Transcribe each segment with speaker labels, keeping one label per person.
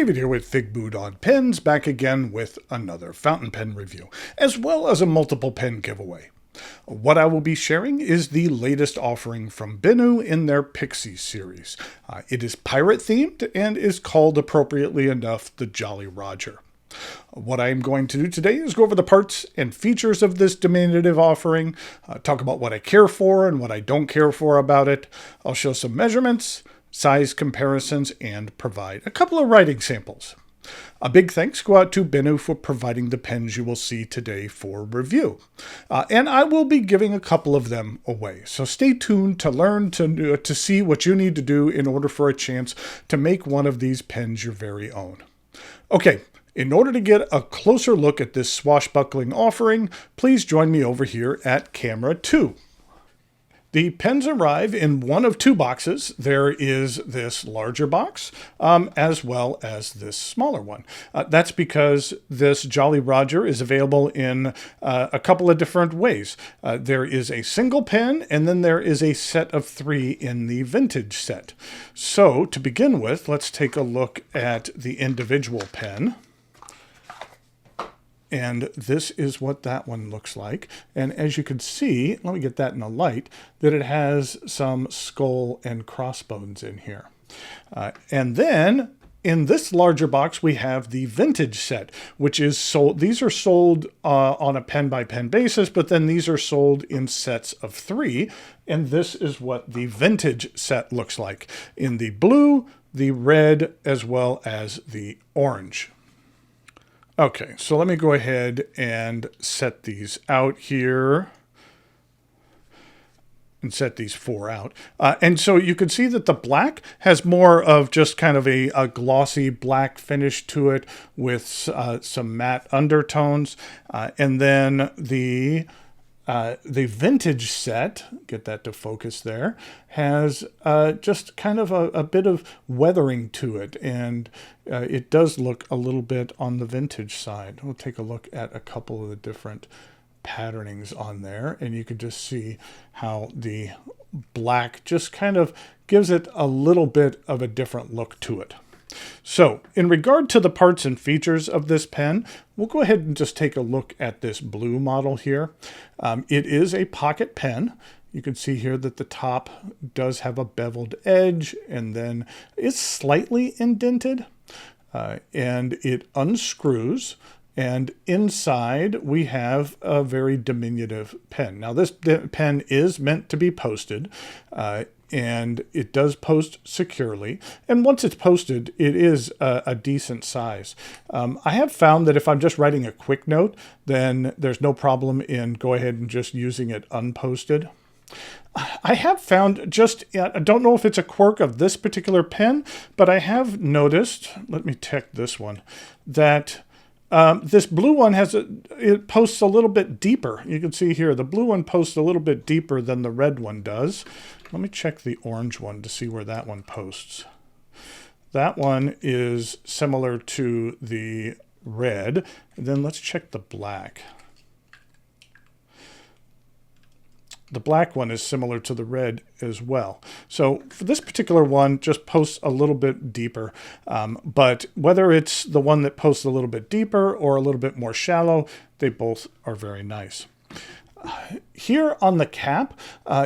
Speaker 1: David here with Figboot on Pens, back again with another fountain pen review, as well as a multiple pen giveaway. What I will be sharing is the latest offering from Benu in their Pixie series. It is pirate themed and is called, appropriately enough, the Jolly Roger. What I am going to do today is go over the parts and features of this diminutive offering, talk about what I care for and what I don't care for about it. I'll show some measurements, size comparisons, and provide a couple of writing samples. A big thanks go out to Benu for providing the pens you will see today for review. And I will be giving a couple of them away. So stay tuned to learn to see what you need to do in order for a chance to make one of these pens your very own. Okay, in order to get a closer look at this swashbuckling offering, please join me over here at camera 2. The pens arrive in one of two boxes. There is this larger box, as well as this smaller one. That's because this Jolly Roger is available in a couple of different ways. There is a single pen, and then there is a set of 3 in the vintage set. So, to begin with, let's take a look at the individual pen. And this is what that one looks like. And as you can see, let me get that in a light, that it has some skull and crossbones in here. And then in this larger box, we have the vintage set, which is sold. These are sold on a pen by pen basis, but then these are sold in sets of 3. And this is what the vintage set looks like in the blue, the red, as well as the orange. Okay, so let me go ahead and set these out here and set these 4 out. And so you can see that the black has more of just kind of a glossy black finish to it with some matte undertones. And then the vintage set, get that to focus there, has just kind of a bit of weathering to it, and it does look a little bit on the vintage side. We'll take a look at a couple of the different patternings on there, and you can just see how the black just kind of gives it a little bit of a different look to it. So, in regard to the parts and features of this pen, we'll go ahead and just take a look at this blue model here. It is a pocket pen. You can see here that the top does have a beveled edge, and then it's slightly indented, and it unscrews. And inside, we have a very diminutive pen. Now, this pen is meant to be posted, and it does post securely. And once it's posted, it is a decent size. I have found that if I'm just writing a quick note, then there's no problem in go ahead and just using it unposted. I have found I don't know if it's a quirk of this particular pen, but I have noticed, let me check this one, that this blue one it posts a little bit deeper. You can see here, the blue one posts a little bit deeper than the red one does. Let me check the orange one to see where that one posts. That one is similar to the red. And then let's check the black. The black one is similar to the red as well. So for this particular one, just posts a little bit deeper. But whether it's the one that posts a little bit deeper or a little bit more shallow, they both are very nice. Here on the cap,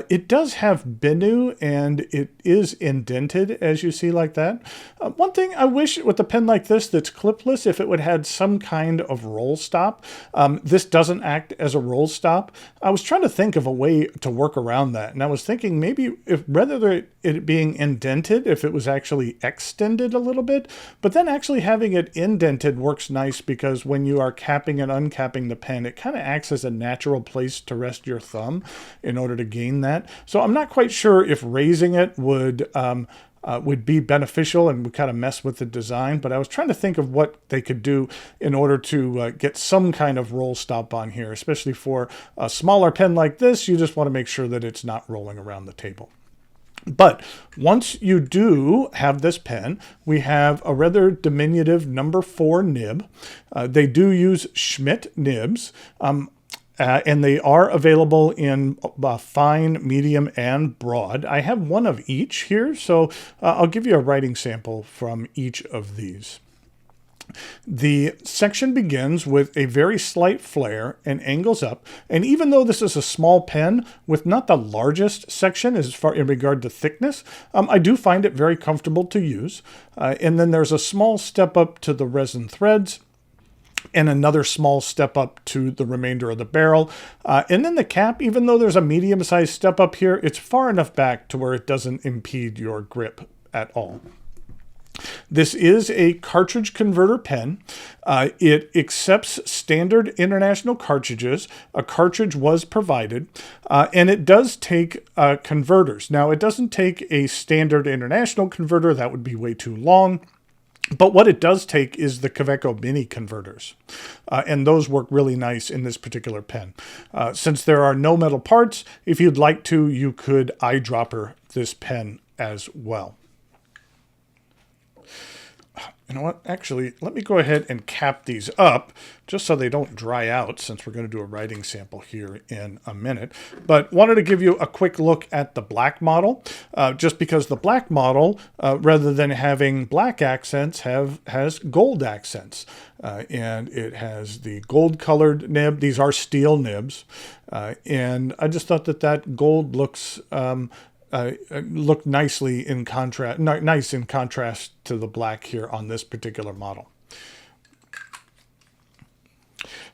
Speaker 1: it does have Benu, and it is indented, as you see like that. One thing I wish with a pen like this that's clipless, if it would have some kind of roll stop. This doesn't act as a roll stop. I was trying to think of a way to work around that, and I was thinking maybe if rather than it being indented, if it was actually extended a little bit, but then actually having it indented works nice because when you are capping and uncapping the pen, it kind of acts as a natural place to rest your thumb in order to gain that. So I'm not quite sure if raising it would be beneficial and would kind of mess with the design, but I was trying to think of what they could do in order to get some kind of roll stop on here, especially for a smaller pen like this. You just want to make sure that it's not rolling around the table. But once you do have this pen, we have a rather diminutive number 4 nib. They do use Schmidt nibs. And they are available in fine, medium, and broad. I have one of each here, so I'll give you a writing sample from each of these. The section begins with a very slight flare and angles up. And even though this is a small pen with not the largest section as far in regard to thickness, I do find it very comfortable to use. And then there's a small step up to the resin threads and another small step up to the remainder of the barrel. And then the cap, even though there's a medium-sized step up here, it's far enough back to where it doesn't impede your grip at all. This is a cartridge converter pen. It accepts standard international cartridges. A cartridge was provided, and it does take converters. Now, it doesn't take a standard international converter. That would be way too long. But what it does take is the Kaweco mini converters, and those work really nice in this particular pen. Since there are no metal parts, if you'd like to, you could eyedropper this pen as well. You know what? Actually, let me go ahead and cap these up just so they don't dry out, since we're going to do a writing sample here in a minute. But wanted to give you a quick look at the black model, just because the black model, rather than having black accents, has gold accents. And it has the gold-colored nib. These are steel nibs. And I just thought that gold looks... look nicely in contrast, nice in contrast to the black here on this particular model.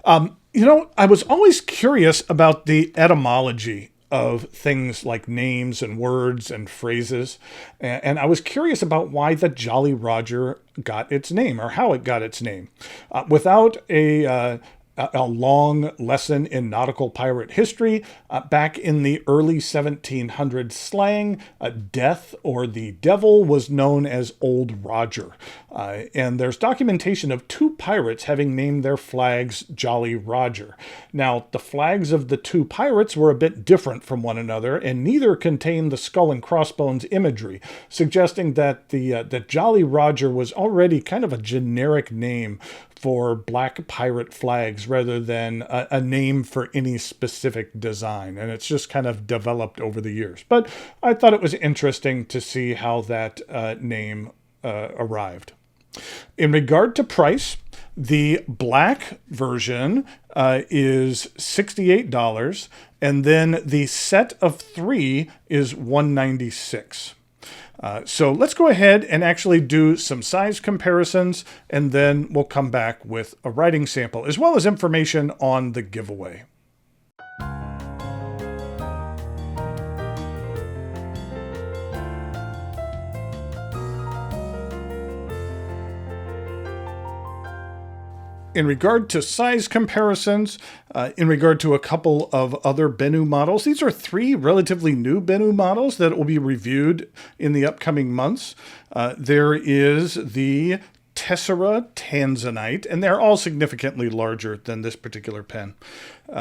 Speaker 1: You know, I was always curious about the etymology of things like names and words and phrases. And I was curious about why the Jolly Roger got its name, or how it got its name. Without a long lesson in nautical pirate history, back in the early 1700s slang, death or the devil was known as Old Roger. And there's documentation of two pirates having named their flags Jolly Roger. Now, the flags of the two pirates were a bit different from one another, and neither contained the skull and crossbones imagery, suggesting that the Jolly Roger was already kind of a generic name for black pirate flags rather than a name for any specific design. And it's just kind of developed over the years. But I thought it was interesting to see how that name arrived. In regard to price, the black version is $68, and then the set of 3 is $196. So let's go ahead and actually do some size comparisons, and then we'll come back with a writing sample, as well as information on the giveaway. In regard to size comparisons, in regard to a couple of other Benu models, these are 3 relatively new Benu models that will be reviewed in the upcoming months. There is the Tessera Tanzanite, and they're all significantly larger than this particular pen.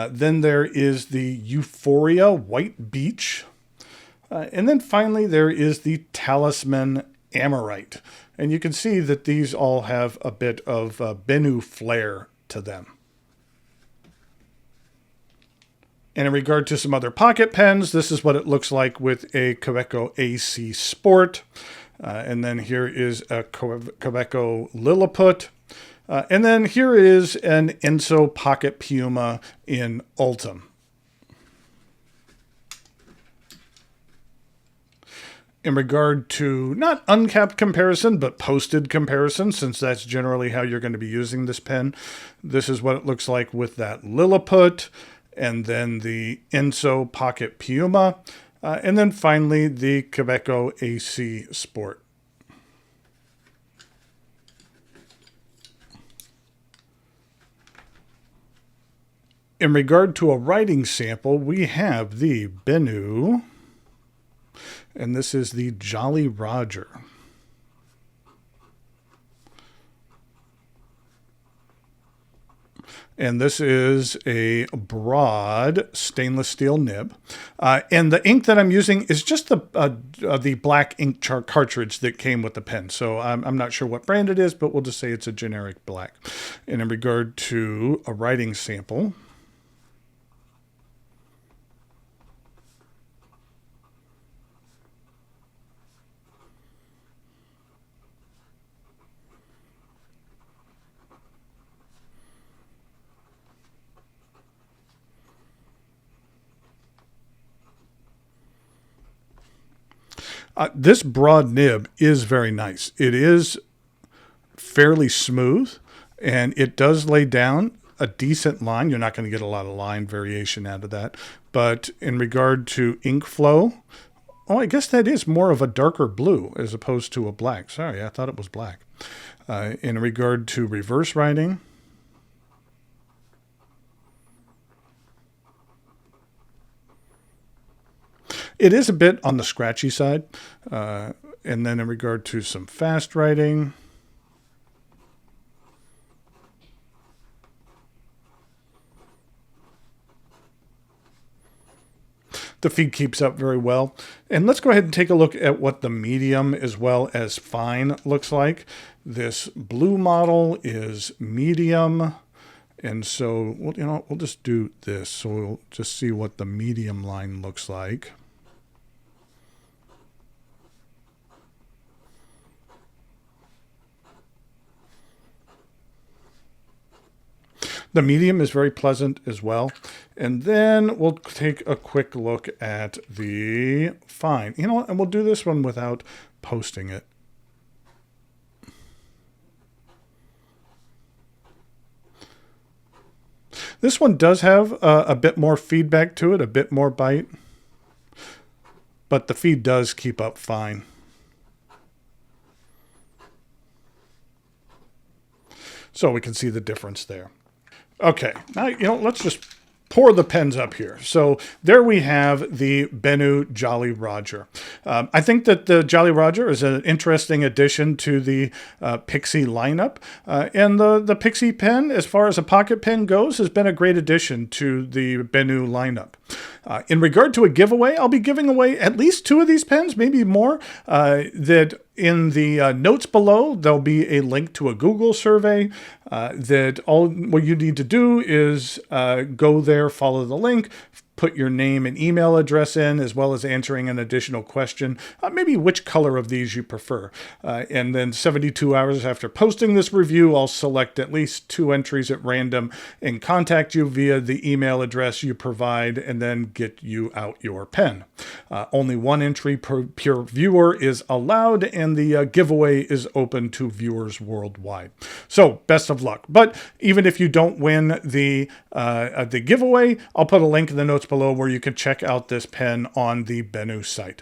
Speaker 1: Then there is the Euphoria White Beach. And then finally there is the Talisman Amorite. And you can see that these all have a bit of Benu flair to them. And in regard to some other pocket pens, this is what it looks like with a Kaweco AC Sport. And then here is a Kaweco Lilliput. And then here is an Enso Pocket Puma in Ultim. In regard to not uncapped comparison, but posted comparison, since that's generally how you're going to be using this pen, this is what it looks like with that Lilliput, and then the Enso Pocket Puma, and then finally the Kaweco AC Sport. In regard to a writing sample, we have the Benu, and this is the Jolly Roger. And this is a broad stainless steel nib. And the ink that I'm using is just the black ink cartridge that came with the pen. So I'm not sure what brand it is, but we'll just say it's a generic black. And in regard to a writing sample, This broad nib is very nice. It is fairly smooth, and it does lay down a decent line. You're not going to get a lot of line variation out of that. But in regard to ink flow, oh, I guess that is more of a darker blue as opposed to a black. Sorry, I thought it was black. In regard to reverse writing, it is a bit on the scratchy side. And then in regard to some fast writing, the feed keeps up very well. And let's go ahead and take a look at what the medium as well as fine looks like. This blue model is medium. And so, well, we'll just do this. So we'll just see what the medium line looks like. The medium is very pleasant as well. And then we'll take a quick look at the fine. You know what? And we'll do this one without posting it. This one does have a bit more feedback to it, a bit more bite. But the feed does keep up fine. So we can see the difference there. Okay, now, let's just pour the pens up here. So there we have the Benu Jolly Roger. I think that the Jolly Roger is an interesting addition to the Pixie lineup. And the Pixie pen, as far as a pocket pen goes, has been a great addition to the Benu lineup. In regard to a giveaway, I'll be giving away at least 2 of these pens, maybe more. That in the notes below, there'll be a link to a Google survey. That all what you need to do is go there, follow the link, put your name and email address in, as well as answering an additional question, maybe which color of these you prefer. And then 72 hours after posting this review, I'll select at least 2 entries at random and contact you via the email address you provide, and then get you out your pen. Only 1 entry per viewer is allowed, and the giveaway is open to viewers worldwide. So best of luck. But even if you don't win the giveaway, I'll put a link in the notes below where you can check out this pen on the Benu site.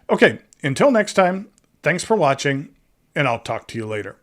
Speaker 1: Okay, until next time, thanks for watching, and I'll talk to you later.